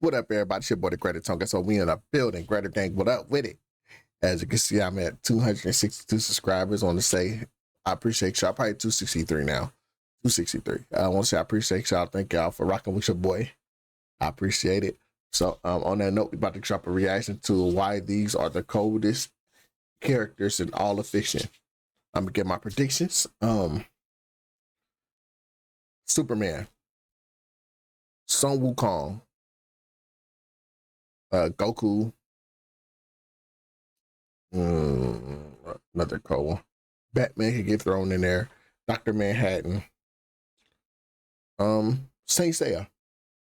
What up, everybody? It's your boy, the Greater Tonga. So we in a building. Greater Gang, what up with it? As you can see, I'm at 262 subscribers. I want to say I appreciate y'all. Probably 263 now. 263. I want to say I appreciate y'all. Thank y'all for rocking with your boy. I appreciate it. So on that note, we're about to drop a reaction to why these are the coldest characters in all of fiction. I'm gonna get my predictions. Superman, Sun Wukong, Goku, another cold one. Batman could get thrown in there. Dr. Manhattan. Saint Seiya.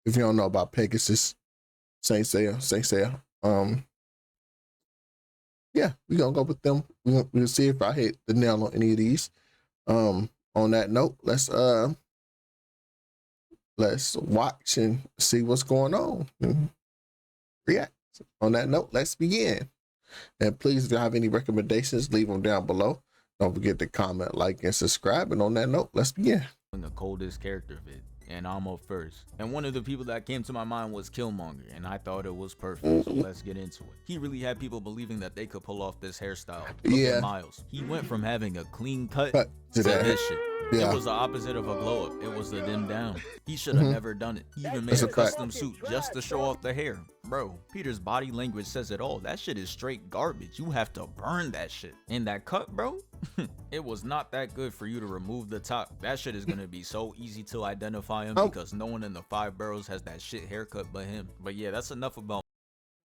If you don't know about Pegasus, Saint Seiya. Yeah, we're gonna go with them. We'll see if I hit the nail on any of these. On that note, let's watch and see what's going on. React. On that note, let's begin. And please, if you have any recommendations, leave them down below. Don't forget to comment, like, and subscribe. And on that note, let's begin. The coldest character vid, and I'm up first. And one of the people that came to my mind was Killmonger, and I thought it was perfect. So let's get into it. He really had people believing that they could pull off this hairstyle. Look at Miles. He went from having a clean cut to this shit. Yeah. It was the opposite of a glow up. It was the dim down. He should have never done it. He even made a custom suit just to show off the hair. Bro, Peter's body language says it all. That shit is straight garbage. You have to burn that shit. And that cut, bro, it was not that good for you to remove the top. That shit is gonna be so easy to identify him because no one in the 5 boroughs has that shit haircut but him. But yeah, that's enough about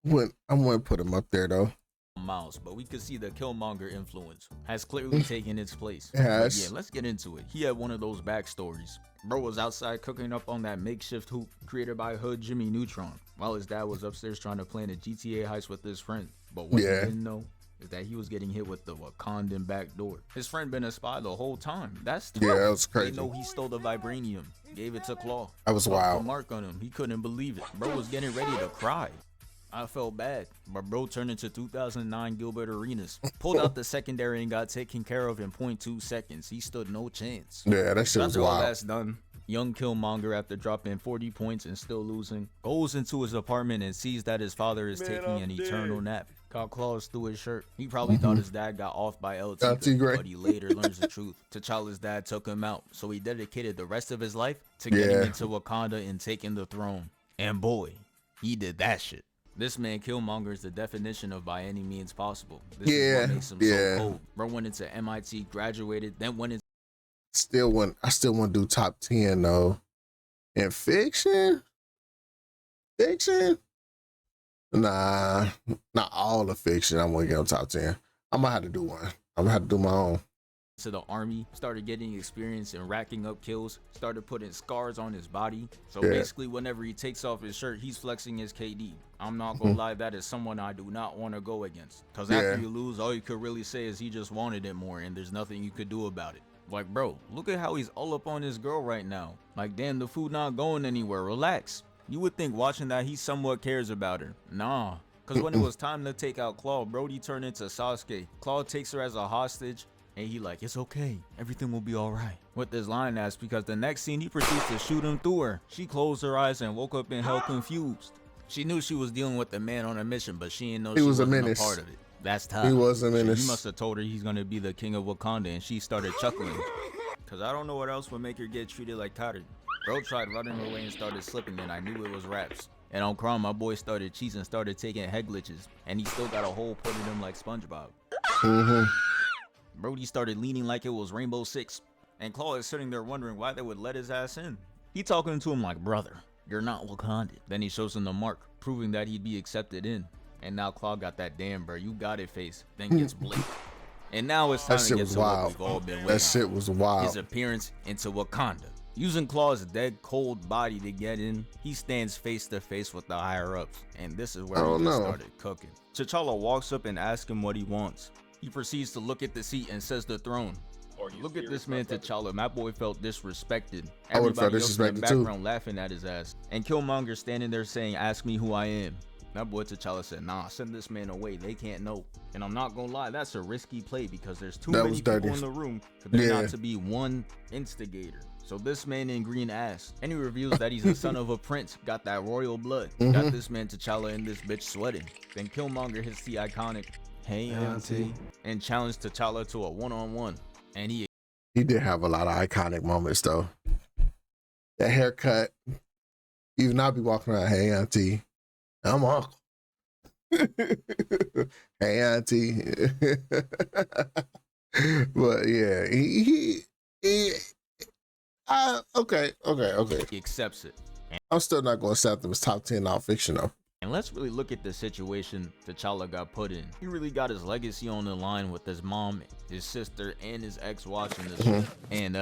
I'm gonna put him up there though. Miles, but we could see the Killmonger influence has clearly taken its place. Yes. Yeah, let's get into it. He had one of those backstories. Bro was outside cooking up on that makeshift hoop created by Hood Jimmy Neutron, while his dad was upstairs trying to plan a GTA heist with his friend. But what he didn't know is that he was getting hit with the Wakandan back door. His friend been a spy the whole time. That's tough. Yeah, that was crazy. They know he stole the vibranium, gave it to Claw. That was wild. A mark on him. He couldn't believe it. Bro was getting ready to cry. I felt bad, but bro turned into 2009 Gilbert Arenas, pulled out the secondary and got taken care of in 0.2 seconds. He stood no chance. Yeah, that shit was wild. All that's done, young Killmonger, after dropping 40 points and still losing, goes into his apartment and sees that his father is taking an eternal nap. Got claws through his shirt. He probably thought his dad got off by LT, but he later learns the truth. T'Challa's dad took him out, so he dedicated the rest of his life to getting into Wakanda and taking the throne. And boy, he did that shit. This man Killmonger is the definition of by any means possible. This is what makes him so cold. Bro went into MIT, graduated, then went into I still want to do top 10 though. In fiction? Nah, not all of fiction. I want to get on top 10. I might have to do one. I'm gonna have to do my own. To the army, started getting experience and racking up kills, started putting scars on his body. So basically whenever he takes off his shirt, he's flexing his KD. I'm not gonna lie, that is someone I do not want to go against, because after you lose, all you could really say is he just wanted it more and there's nothing you could do about it. Like, bro, look at how he's all up on his girl right now. Like, damn, the food not going anywhere. Relax. You would think watching that he somewhat cares about her. Nah, because when it was time to take out Claw, Brody turned into Sasuke. Claw takes her as a hostage, and he like, it's okay, everything will be all right. With this line ass, because the next scene he proceeds to shoot him through her. She closed her eyes and woke up in hell confused. She knew she was dealing with a man on a mission, but she didn't know she wasn't a part of it. That's tough. He was a menace. He must have told her he's gonna be the king of Wakanda, and she started chuckling. Cause I don't know what else would make her get treated like cotton. Bro tried running away and started slipping, and I knew it was raps. And on Chrome, my boy started cheesing, started taking head glitches, and he still got a hole put in him like SpongeBob. Brody started leaning like it was Rainbow Six, and Claw is sitting there wondering why they would let his ass in. He talking to him like, brother, you're not Wakandan. Then he shows him the mark, proving that he'd be accepted in. And now Claw got that damn bro, you got it face, then gets blinked. And now it's time to get to what we've all been waiting. That shit was wild. His appearance into Wakanda. Using Claw's dead cold body to get in, he stands face to face with the higher ups, and this is where he started cooking. T'Challa walks up and asks him what he wants. He proceeds to look at the seat and says the throne. Look at this man T'Challa. My boy felt disrespected. Everybody else in the background laughing at his ass. And Killmonger standing there saying, ask me who I am. My boy T'Challa said, nah, send this man away. They can't know. And I'm not gonna lie, that's a risky play because there's too many people in the room for there not to be one instigator. So this man in green asks, and he reveals that he's the son of a prince, got that royal blood. Got this man T'Challa and this bitch sweating. Then Killmonger hits the iconic, "Hey auntie," and challenged T'Challa to a one-on-one. And he did have a lot of iconic moments though. That haircut, even I'll be walking around, "Hey auntie, I'm uncle." Hey auntie. But yeah, okay. he accepts it. I'm still not gonna accept them as top 10 non-fiction though. And let's really look at the situation T'Challa got put in. He really got his legacy on the line with his mom, his sister, and his ex watching this shit. And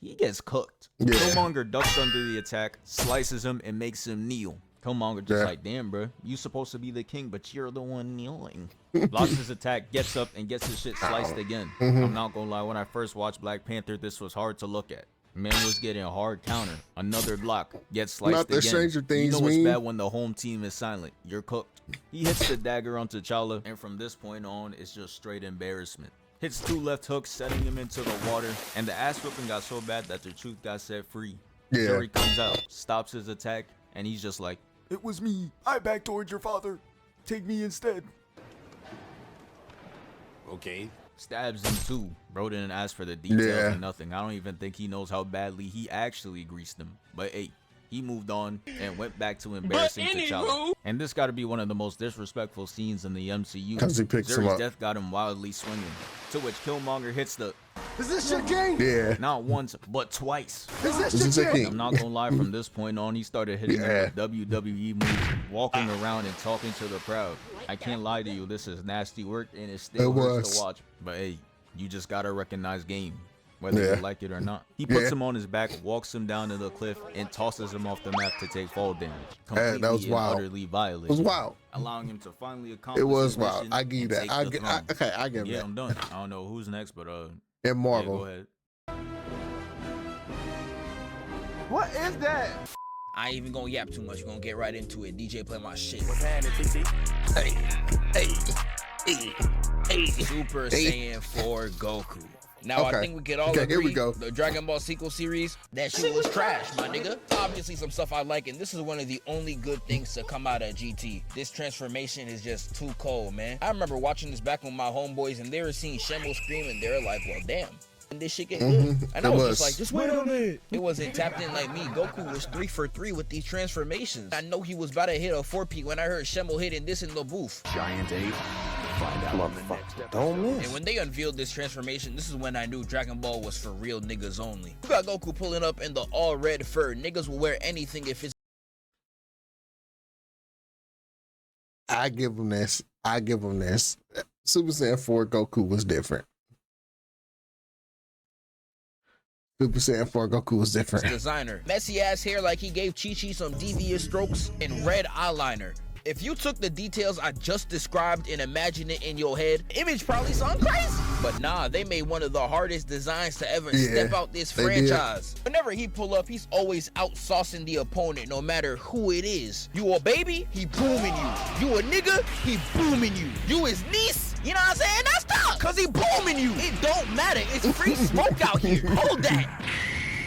he gets cooked. Yeah. Killmonger ducks under the attack, slices him, and makes him kneel. Killmonger just like, damn, bro, you supposed to be the king, but you're the one kneeling. Blocks his attack, gets up, and gets his shit sliced again. I'm not gonna lie, when I first watched Black Panther, this was hard to look at. Man was getting a hard counter. Another block, gets sliced Not the again. Stranger Things You know it's meme. bad when the home team is silent. You're cooked. He hits the dagger on T'Challa, and from this point on, it's just straight embarrassment. Hits 2 left hooks, setting him into the water, and the ass whipping got so bad that the truth got set free. Yeah. Shuri comes out, stops his attack, and he's just like, "It was me. I backdoored your father. Take me instead." Okay. Stabs him too. Bro didn't ask for the details Yeah. or nothing. I don't even think he knows how badly he actually greased him. But hey, he moved on and went back to embarrassing T'Challa. And this got to be one of the most disrespectful scenes in the MCU. 'Cause he picks him Zuri's up. death got him wildly swinging. To which Killmonger hits the, Is this your king? Yeah. not once, but twice. Is This this is your a king? king. I'm not gonna lie, from this point on, he started hitting him Yeah. with WWE moves, walking around and talking to the crowd. I can't lie to you, this is nasty work and it still hurts was. to watch. But hey, you just gotta recognize game, whether Yeah. you like it or not. He puts Yeah. him on his back, walks him down to the cliff, and tosses him off the map to take fall damage. Completely that was and wild. utterly It violated, was wild. allowing him to finally accomplish It was his wild. mission I give you and that. take I the give throne. okay, I give Yeah, that. I'm done. I don't know who's next, but In yeah, Marvel. go ahead. What is that? I ain't even gonna yap too much. We're gonna get right into it. DJ, play my shit. Super Saiyan 4 Goku. Now, Okay. I think we could all Okay, agree here we go. the Dragon Ball sequel series, that shit was trash, my nigga. Obviously, some stuff I like, and this is one of the only good things to come out of GT. This transformation is just too cold, man. I remember watching this back with my homeboys, and they were seeing Shenmue scream, and they were like, well, damn. And this shit get good. And I It was was. just like, just wait on it. It wasn't tapped in like me. Goku was 3 for 3 with these transformations. I know he was about to hit a 4P when I heard Shenmue hitting this in the booth. Giant Ape. Find out in the next episode. Don't miss. And when they unveiled this transformation, this is when I knew Dragon Ball was for real niggas only. You got Goku pulling up in the all red fur. Niggas will wear anything if it's I give him this. Super Saiyan 4 Goku was different. Super Saiyan 4 Goku was different. designer. Messy ass hair like he gave Chi-Chi some devious strokes, and red eyeliner. If you took the details I just described and imagined it in your head, image probably sound crazy. But nah, they made one of the hardest designs to ever step out this they did. franchise. Whenever he pull up, he's always out saucing the opponent, no matter who it is. You a baby, he booming you. You a nigga, he booming you. You his niece, you know what I'm saying? That's tough, cause he booming you. It don't matter, it's free smoke out here. Hold that.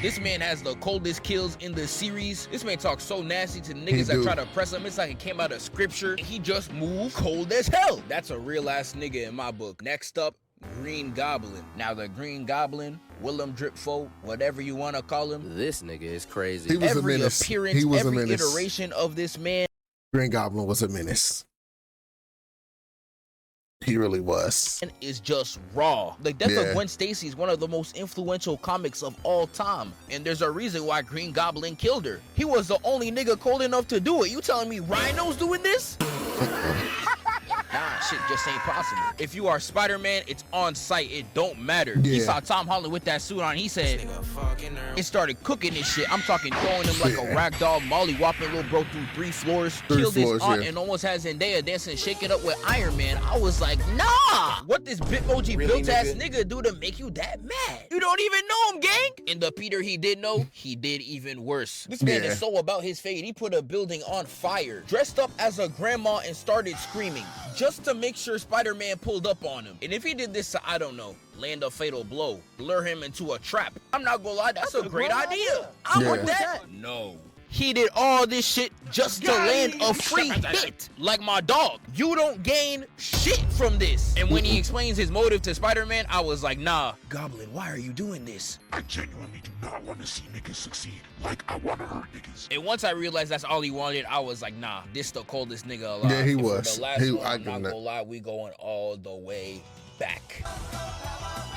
This man has the coldest kills in the series. This man talks so nasty to niggas that do. try to press him. It's like it came out of scripture. He just moved cold as hell. That's a real ass nigga in my book. Next up, Green Goblin. Now the Green Goblin, Willem Dripfo, whatever you want to call him. This nigga is crazy. He was a Every menace. appearance, He was a every menace. iteration of this man Green Goblin was a menace. He really was. is just raw. The death Yeah. of Gwen Stacy is one of the most influential comics of all time. And there's a reason why Green Goblin killed her. He was the only nigga cold enough to do it. You telling me Rhino's doing this? Nah, shit just ain't possible. If you are Spider-Man, it's on site. It don't matter. He Yeah. saw Tom Holland with that suit on. He said, it started cooking this shit. I'm talking throwing him like a rag doll, molly whopping little bro through 3 floors, killed his floors, aunt yeah. and almost has Zendaya dancing, shake it up with Iron Man. I was like, nah. What this Bitmoji Really, built ass nigga? nigga do to make you that mad? You don't even know him, gang. And the Peter he did know, he did even worse. This man Yeah. is so about his fate. He put a building on fire, dressed up as a grandma and started screaming just to to make sure Spider-Man pulled up on him. And if he did this to, I don't know, land a fatal blow, lure him into a trap, I'm not gonna lie, that's a great idea. I'm with that. No. He did all this shit just to land a free hit. Like my dog. You don't gain shit from this. And when he explains his motive to Spider-Man, I was like, nah, Goblin, why are you doing this? I genuinely do not want to see niggas succeed like I want to hurt niggas. And once I realized that's all he wanted, I was like, nah, this the coldest nigga alive. Yeah, he And was. For the last He- one, I I'm give not him gonna that. lie, we going all the way back.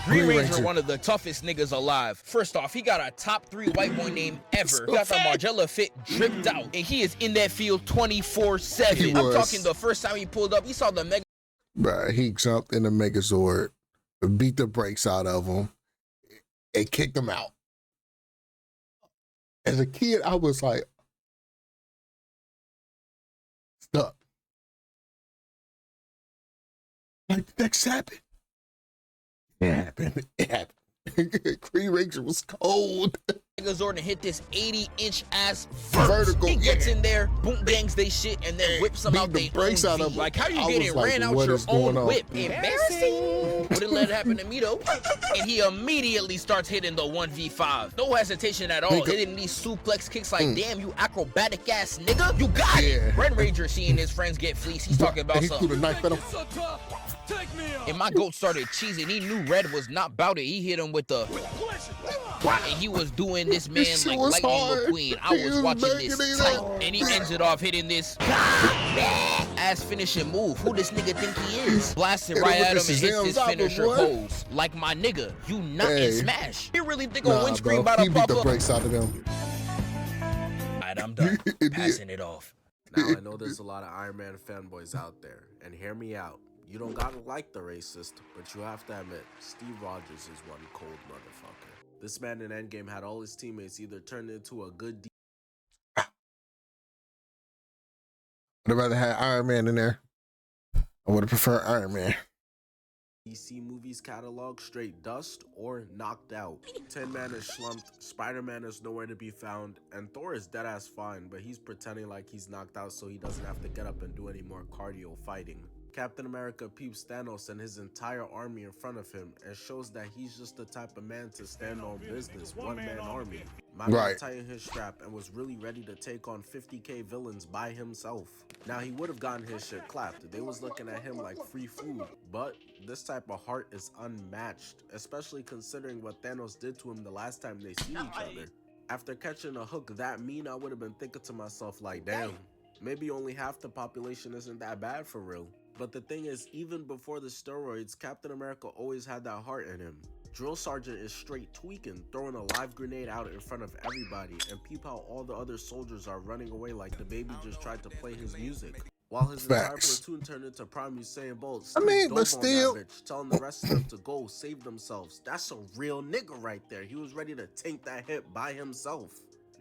Green Ranger, one of the toughest niggas alive. First off, he got a top 3 white boy name ever. He got the Margiela fit dripped out, and he is in that field 24/7. I'm talking the first time he pulled up, he saw the Mega. Bruh, he jumped in the Megazord, beat the brakes out of him, and kicked him out. As a kid, I was like, stuck. Like, did that happen? It happened. It happened. Green Ranger was cold. Megazord and hit this 80-inch ass Vertical, He gets yeah. in there, boom bangs they shit, and then whips them Beat out the they brakes own out V. of 'em. Like, how you I get was it? like, Ran out what your is going own on? whip. Embarrassing. Wouldn't let it happen to me though. And he immediately starts hitting the 1v5. No hesitation at all. Nigga. Hitting these suplex kicks like, damn, you acrobatic ass nigga. You got it. Red Ranger seeing his friends get fleeced. He's talking about He threw the something. knife at him. And my goat started cheesing. He knew Red was not about it. He hit him with the. And he was doing this man This shit like was Lightning hard. McQueen. I He was was watching making this it tight. up. And he ends it off hitting this ass finishing move. Who this nigga think he is? Blasted Hit him right with at the him and hits Shazam his Zappa, finisher boy. pose. Like my nigga, you not in Hey. Smash. You really think on Nah, windscreen bro. about He to beat pop the up? brakes out of them. Alright, I'm done. It did. Passing it off. Now I know there's a lot of Iron Man fanboys out there, and hear me out. You don't gotta like the racist, but you have to admit, Steve Rogers is one cold motherfucker. This man in Endgame had all his teammates either turned into a good I'd rather have Iron Man in there. I would have preferred Iron Man. DC movies catalog straight dust or knocked out. Tin Man is slumped, Spider-Man is nowhere to be found, and Thor is deadass fine, but he's pretending like he's knocked out so he doesn't have to get up and do any more cardio fighting. Captain America peeps Thanos and his entire army in front of him and shows that he's just the type of man to stand on business, one-man army. My man Right. tightened his strap and was really ready to take on 50k villains by himself. Now he would have gotten his shit clapped. They was looking at him like free food, but this type of heart is unmatched, especially considering what Thanos did to him the last time they seen each other. After catching a hook that mean, I would have been thinking to myself like, damn, maybe only half the population isn't that bad for real. But the thing is, even before the steroids, Captain America always had that heart in him. Drill Sergeant is straight tweaking, throwing a live grenade out in front of everybody, and peep how all the other soldiers are running away like the baby just tried to play his music. While his entire Facts. platoon turned into Prime Usain Bolt, I mean, Steve but dove on still- that bitch, telling the rest of them to go save themselves. That's a real nigga right there. He was ready to tank that hit by himself.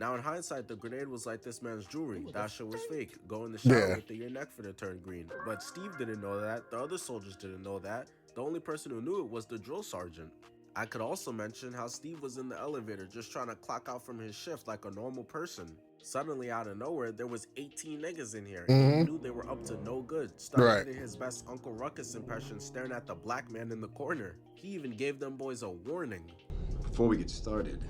Now in hindsight, the grenade was like this man's jewelry. That shit was fake. Go in the shower Yeah. with your neck for to turn green. But Steve didn't know that. The other soldiers didn't know that. The only person who knew it was the drill sergeant. I could also mention how Steve was in the elevator just trying to clock out from his shift like a normal person. Suddenly out of nowhere, there was 18 niggas in here. And he knew they were up to no good. Started Right. hitting his best Uncle Ruckus impression, staring at the black man in the corner. He even gave them boys a warning. Before we get started,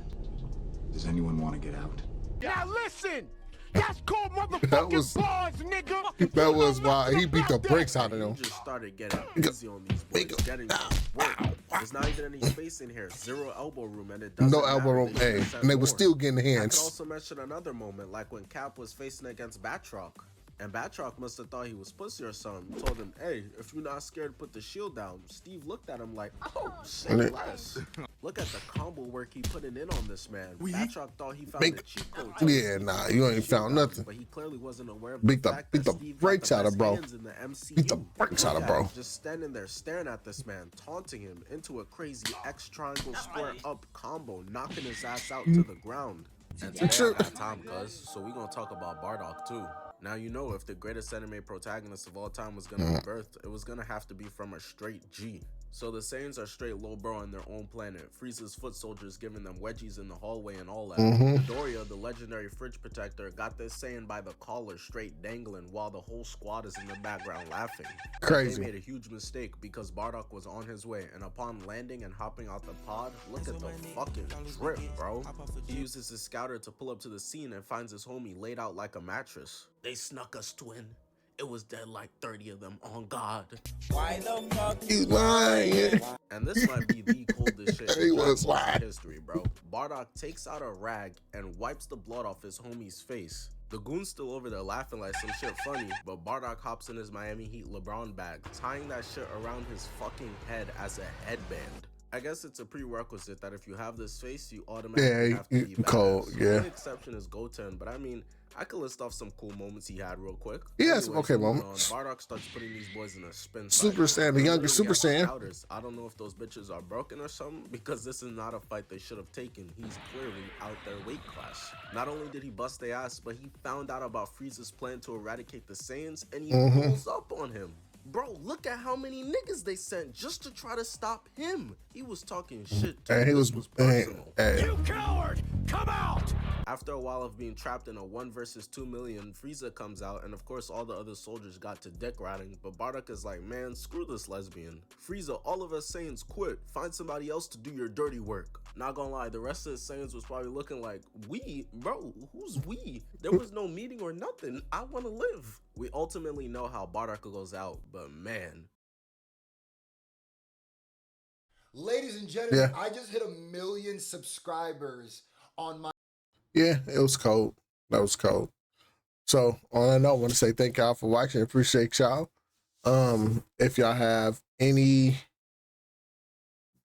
does anyone want to get out? Now listen! That's called That motherfucking was- bars, nigga! That was why he beat the brakes out of He them. just started getting busy on these boys, Nigga. getting them work. There's not even any space in here. Zero elbow room, and it doesn't No matter. elbow room, They should hey, have said and they were more. still getting I could hands. also mention another moment, like when Cap was facing against Batroc. And Batroc must have thought he was pussy or something. Told him, hey, if you're not scared, put the shield down. Steve looked at him like, oh, say less. Look at the combo work he putting in on this man. Batroc thought he found Make- a cheat code. Yeah, nah, you ain't found nothing. But he clearly wasn't aware of Beat the the- fact beat that the Steve got brakes the out of best bro. hands in the MCU. Beat the brakes out of Look bro. at him, just standing there staring at this man, taunting him into a crazy X triangle square up combo, knocking his ass out to the ground. And today True. I got time, cuz, so we gonna talk about Bardock too. Now you know if the greatest anime protagonist of all time was gonna be birthed, it was gonna have to be from a straight G. So the Saiyans are straight low bro on their own planet. Frieza's foot soldiers giving them wedgies in the hallway and all that. Midoriya, the legendary fridge protector, got this Saiyan by the collar straight dangling while the whole squad is in the background laughing. Crazy. They made a huge mistake because Bardock was on his way, and upon landing and hopping out the pod, look at the fucking drip, bro. He uses his scouter to pull up to the scene and finds his homie laid out like a mattress. They snuck us, twin. It was dead like 30 of them, on God. Why the fuck You lying. And this might be the coldest shit He in was Dragon Ball lying. history, bro. Bardock takes out a rag and wipes the blood off his homie's face. The goon's still over there laughing like some shit funny, but Bardock hops in his Miami Heat LeBron bag, tying that shit around his fucking head as a headband. I guess it's a prerequisite that if you have this face, you automatically have to be badass. Cold, yeah. The exception is Goten, but I mean, I could list off some cool moments he had real quick. Yeah, some Anyways, okay moving moments. on, Bardock starts putting these boys in a spin Super cycle. Saiyan, the younger Literally Super have Saiyan. scouters. I don't know if those bitches are broken or something, because this is not a fight they should have taken. He's clearly out their weight class. Not only did he bust their ass, but he found out about Frieza's plan to eradicate the Saiyans, and he pulls up on him. Bro, look at how many niggas they sent just to try to stop him. He was talking shit too. And he This was personal. You coward! Come out! After a while of being trapped in a 1 versus 2 million, Frieza comes out, and of course all the other soldiers got to dick riding, but Bardock is like, man, screw this lesbian. Frieza, all of us Saiyans quit. Find somebody else to do your dirty work. Not gonna lie, the rest of the Saiyans was probably looking like, we? Bro, who's we? There was no meeting or nothing. I wanna live. We ultimately know how Bardock goes out, but man. Ladies and gentlemen, Yeah. I just hit 1 million subscribers on my Yeah, it was cold. That was cold. So on that note, I want to say thank y'all for watching. Appreciate y'all. If y'all have any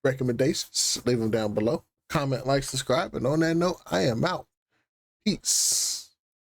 recommendations, leave them down below. Comment, like, subscribe. And on that note, I am out. Peace.